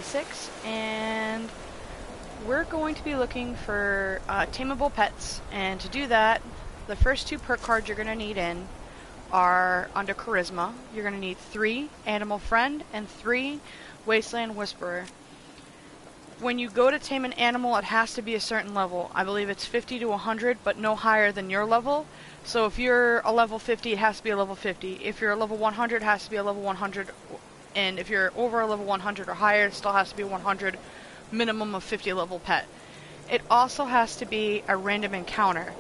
Nyxkitkat95's, and we're going to be looking for tameable pets, and to do that, the first 2 perk cards you're going to need in are under Charisma. You're going to need 3 Animal Friend and 3 Wasteland Whisperer. When you go to tame an animal, it has to be a certain level. I believe it's 50 to 100, but no higher than your level. So if you're a level 50, it has to be a level 50. If you're a level 100, it has to be a level 100. And if you're over a level 100 or higher, it still has to be 100, minimum of 50 level pet. It also has to be a random encounter.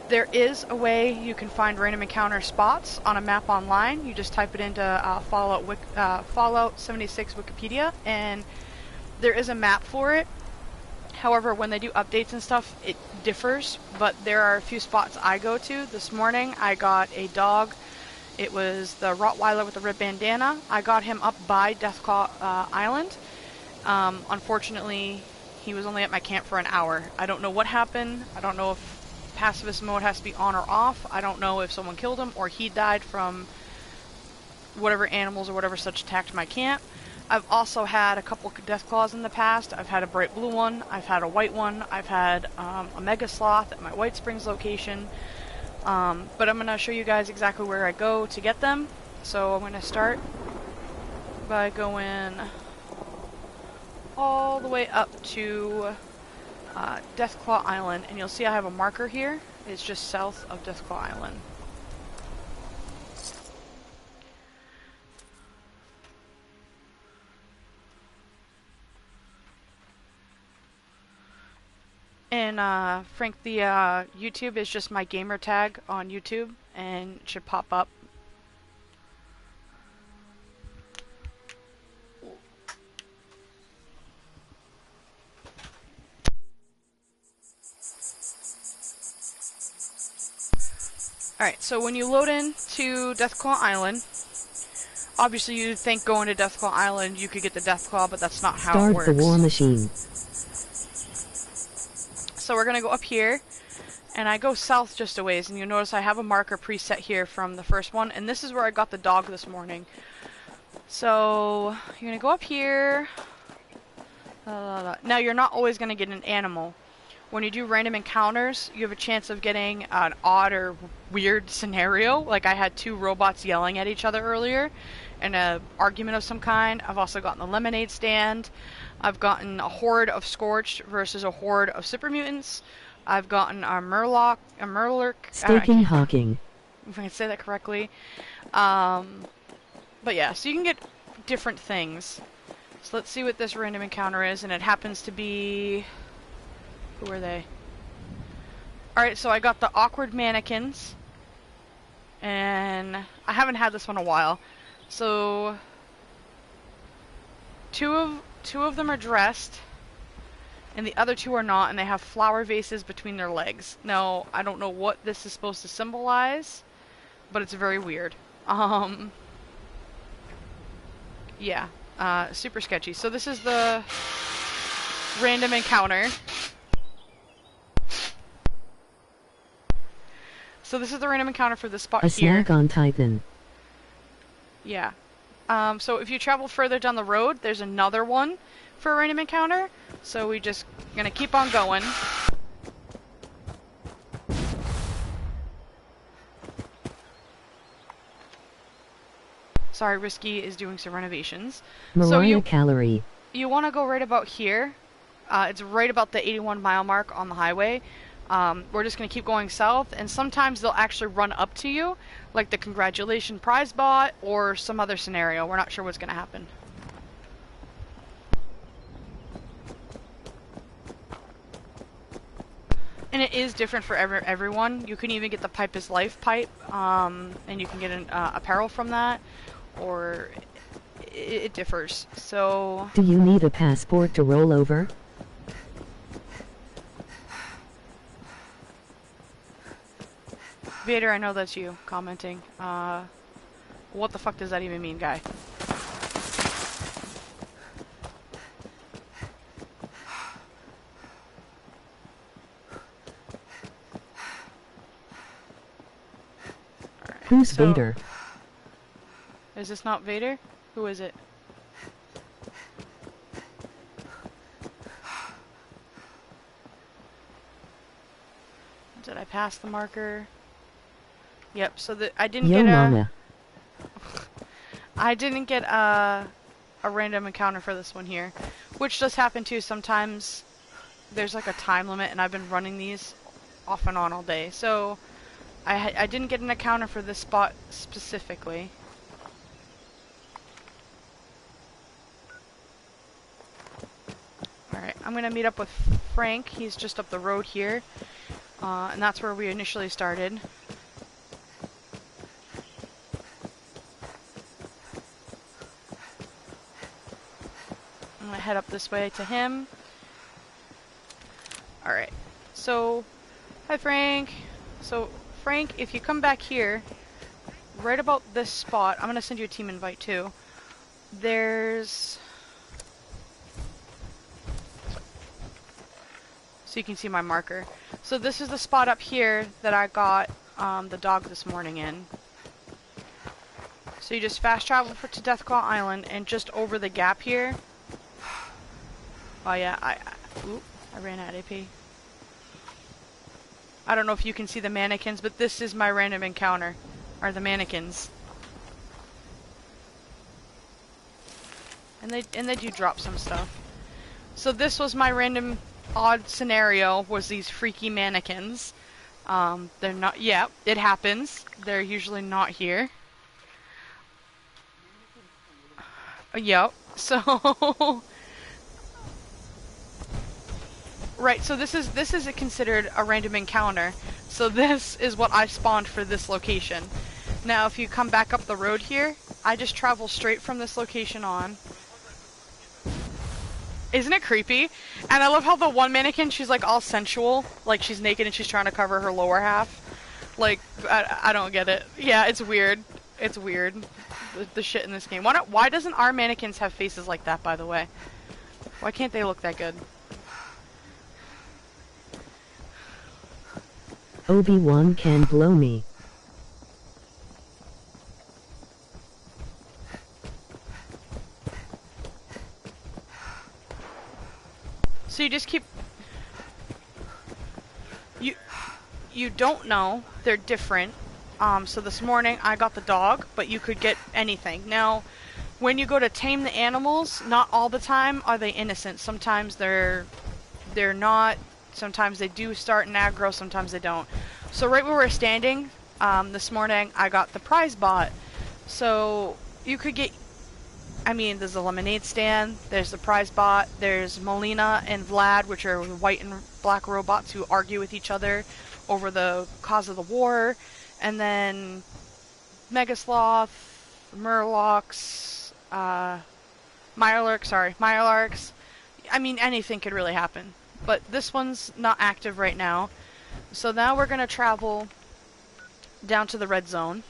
There is a way you can find random encounter spots on a map online. You just type it into Fallout 76 Wikipedia, and there is a map for it. However, when they do updates and stuff, it differs, but there are a few spots I go to. This morning, I got a dog. It was the Rottweiler with the red bandana. I got him up by Deathclaw Island. Unfortunately, he was only at my camp for an hour. I don't know what happened. I don't know if pacifist mode has to be on or off. I don't know if someone killed him or he died from whatever animals or whatever such attacked my camp. I've also had a couple Deathclaws in the past. I've had a bright blue one. I've had a white one. I've had a Mega Sloth at my White Springs location. But I'm going to show you guys exactly where I go to get them. So I'm going to start by going all the way up to Deathclaw Island. And you'll see I have a marker here. It's just south of Deathclaw Island. And Frank, the YouTube is just my gamer tag on YouTube, and it should pop up. Alright, so when you load in to Deathclaw Island, obviously you'd think going to Deathclaw Island you could get the Deathclaw, but that's not how it works. Start the war machine. So we're going to go up here, and I go south just a ways, and you'll notice I have a marker preset here from the first one, and this is where I got the dog this morning. So you're going to go up here. Now you're not always going to get an animal. When you do random encounters, you have a chance of getting an odd or weird scenario. Like I had 2 robots yelling at each other earlier in an argument of some kind. I've also gotten the lemonade stand. I've gotten a horde of Scorched versus a horde of super mutants. I've gotten a Murloc. Staking Hawking. If I can say that correctly. But yeah, so you can get different things. So let's see what this random encounter is, and it happens to be... Who are they? Alright, so I got the awkward mannequins. And I haven't had this one in a while. So two of them are dressed, and the other 2 are not, and they have flower vases between their legs. Now, I don't know what this is supposed to symbolize, but it's very weird. Yeah, super sketchy. So this is the random encounter. So this is the random encounter for this spot A here. snack on Titan. Yeah. So if you travel further down the road, there's another one for a random encounter. So we just gonna keep on going. Sorry, Risky is doing some renovations. Mariah Calorie. You want to go right about here. It's right about the 81 mile mark on the highway. We're just going to keep going south, and sometimes they'll actually run up to you, like the Congratulations Prize Bot, or some other scenario. We're not sure what's going to happen. And it is different for everyone. You can even get the Pipe is Life pipe, and you can get an apparel from that, or it differs. So... Do you need a passport to roll over? Vader, I know that's you commenting. What the fuck does that even mean, guy? Who's Vader? Is this not Vader? Who is it? Did I pass the marker? Yep, so I didn't Yo get mama. I didn't get a random encounter for this one here, which does happen too. Sometimes there's like a time limit, and I've been running these off and on all day, so I didn't get an encounter for this spot specifically. Alright, I'm gonna meet up with Frank. He's just up the road here, and that's where we initially started. I'm gonna head up this way to him. Alright, so, hi Frank. So, Frank, if you come back here, right about this spot, I'm gonna send you a team invite too. There's... So you can see my marker. So this is the spot up here that I got the dog this morning in. So you just fast travel to Deathclaw Island, and just over the gap here... Oh yeah, I ran out of AP. I don't know if you can see the mannequins, but this is my random encounter. Or the mannequins. And they do drop some stuff. So this was my random odd scenario, was these freaky mannequins. They're not, yeah, it happens. They're usually not here. Yep, so... Right, so this is considered a random encounter. So this is what I spawned for this location. Now if you come back up the road here, I just travel straight from this location on. Isn't it creepy? And I love how the one mannequin, she's like all sensual, like she's naked and she's trying to cover her lower half. Like, I don't get it. Yeah, it's weird. It's weird. The shit in this game. Why doesn't our mannequins have faces like that, by the way? Why can't they look that good? Obi-Wan can blow me. So you just keep... You don't know. They're different. So this morning I got the dog, but you could get anything. Now, when you go to tame the animals, not all the time are they innocent. Sometimes they're not. Sometimes they do start in aggro, sometimes they don't. So right where we're standing, this morning I got the prize bot. So you could get... I mean, there's a lemonade stand, there's the prize bot, there's Melina and Vlad, which are white and black robots who argue with each other over the cause of the war, and then Megasloth, Murlocs, Mirelurks. I mean, anything could really happen. But this one's not active right now. So now we're going to travel down to the red zone.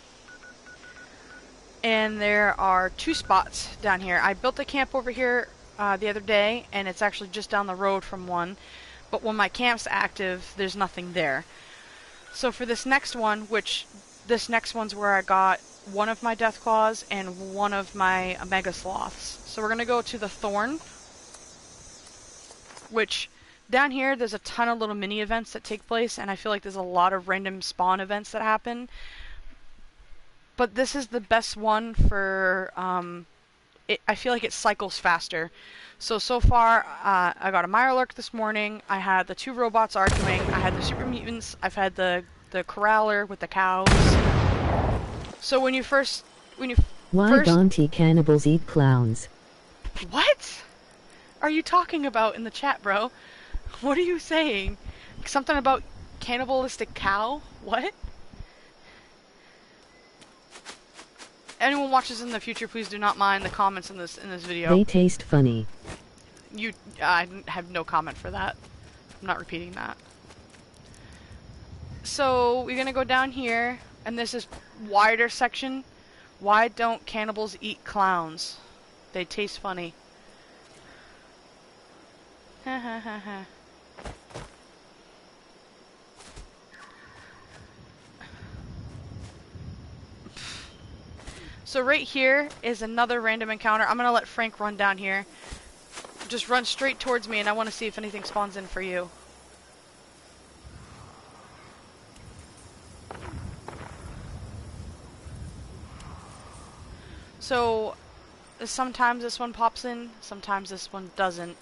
And there are 2 spots down here. I built a camp over here the other day, and it's actually just down the road from one. But when my camp's active, there's nothing there. So for this next one, this next one's where I got one of my Deathclaws and one of my Megasloths. So we're going to go to the Thorn, which... Down here, there's a ton of little mini events that take place, and I feel like there's a lot of random spawn events that happen. But this is the best one for, I feel like it cycles faster. So far, I got a Mirelurk this morning, I had the 2 robots arguing, I had the super mutants, I've had the corraler with the cows. So when you first... Why don't cannibals eat clowns? What are you talking about in the chat, bro? What are you saying? Something about cannibalistic cow? What? Anyone watches in the future, please do not mind the comments in this video. They taste funny. I have no comment for that. I'm not repeating that. So we're gonna go down here, and this is wider section. Why don't cannibals eat clowns? They taste funny. Ha ha ha ha. So right here is another random encounter. I'm gonna let Frank run down here. Just run straight towards me, and I want to see if anything spawns in for you. So sometimes this one pops in, sometimes this one doesn't.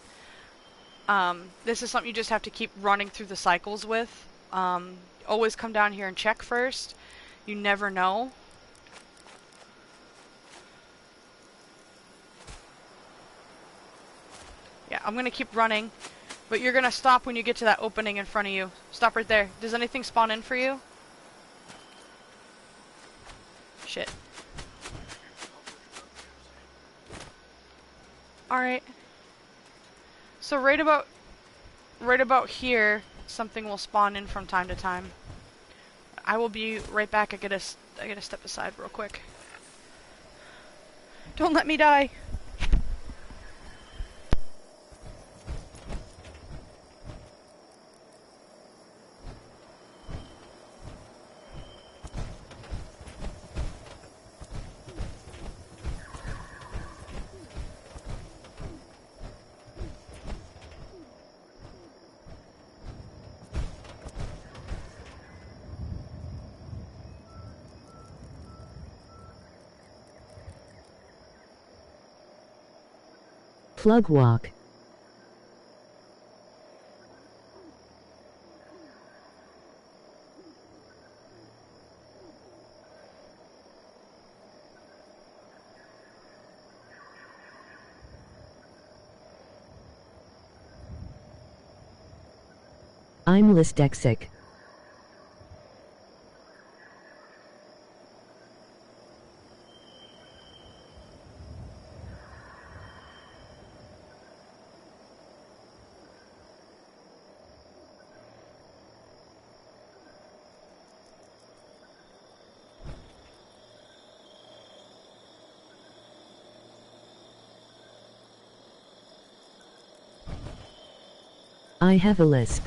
This is something you just have to keep running through the cycles with. Always come down here and check first. You never know. Yeah, I'm gonna keep running, but you're gonna stop when you get to that opening in front of you. Stop right there. Does anything spawn in for you? Shit. Alright. So right about here, something will spawn in from time to time. I will be right back. I gotta step aside real quick. Don't let me die. Plug walk. I'm dyslexic. I have a lisp.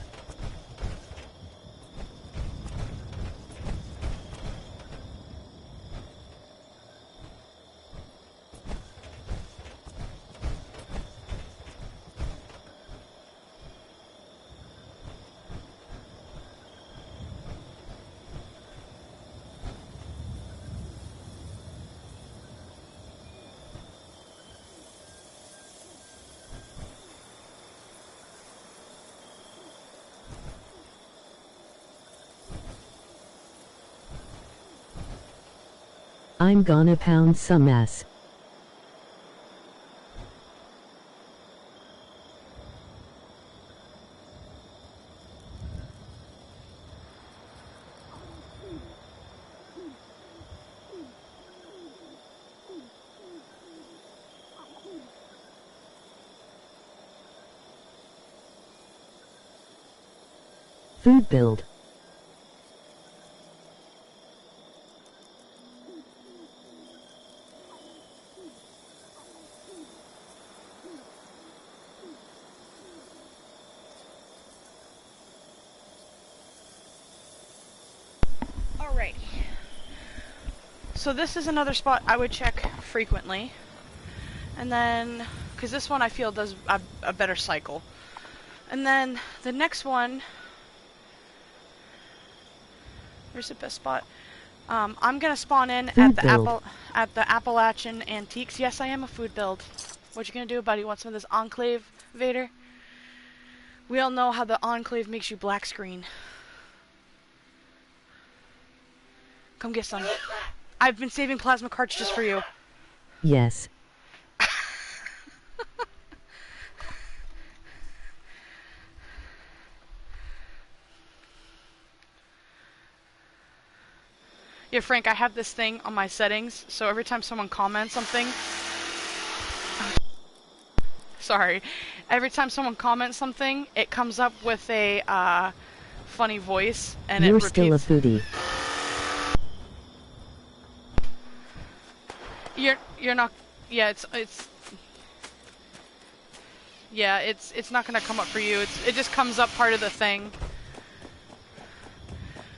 I'm gonna pound some ass. Food build. Alrighty. So this is another spot I would check frequently. And then, because this one I feel does a better cycle. And then the next one, where's the best spot? I'm gonna spawn in at the Appalachian Antiques. Yes, I am a food build. What you gonna do, buddy? Want some of this Enclave, Vader? We all know how the Enclave makes you black screen. Come get some. I've been saving plasma cartridges for you. Yes. Yeah, Frank, I have this thing on my settings, so every time someone comments something... Sorry. Every time someone comments something, it comes up with a, funny voice, and You're it repeats... still a foodie. You're not... Yeah, Yeah, it's not gonna come up for you. It just comes up part of the thing.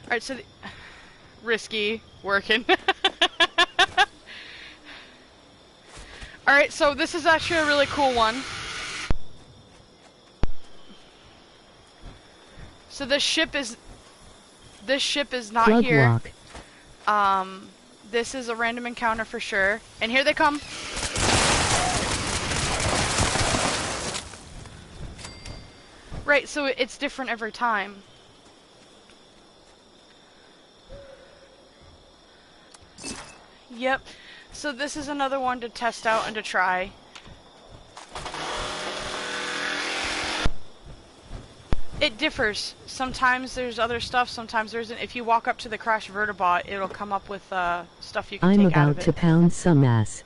Alright, so... Risky. Working. Alright, so this is actually a really cool one. So this ship is not Plug here. walk. This is a random encounter for sure. And here they come. Right, so it's different every time. Yep. So this is another one to test out and to try. It differs. Sometimes there's other stuff, sometimes there isn't. If you walk up to the crash vertibot, it'll come up with stuff you can take out of it. I'm about to pound some ass.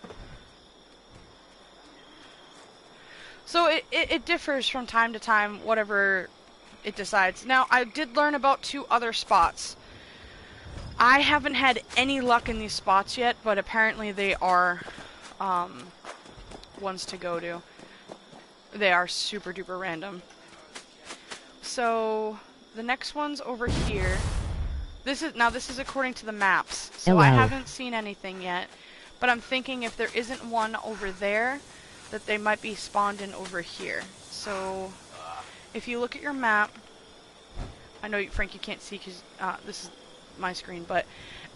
So it differs from time to time, whatever it decides. Now, I did learn about 2 other spots. I haven't had any luck in these spots yet, but apparently they are ones to go to. They are super duper random. So the next one's over here. This is according to the maps. So Hello. I haven't seen anything yet, but I'm thinking if there isn't one over there, that they might be spawned in over here. So if you look at your map, I know Frank you can't see because this is my screen, but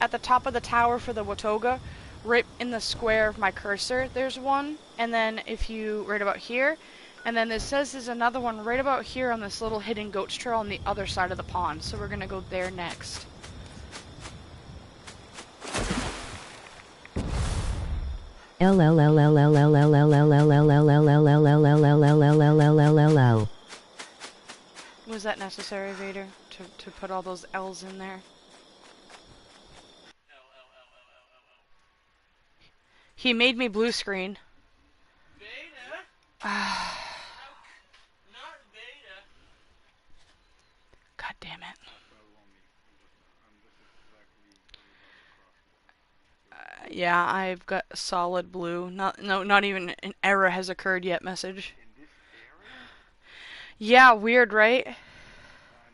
at the top of the tower for the Watoga, right in the square of my cursor, there's one, and then if you right about here. And then it says there's another one right about here on this little hidden goat's trail on the other side of the pond. So we're gonna go there next. Was that necessary, Vader, to put all those L's in there? He made me blue screen. God damn it. Yeah, I've got solid blue. Not even an error has occurred yet message. Yeah, weird, right?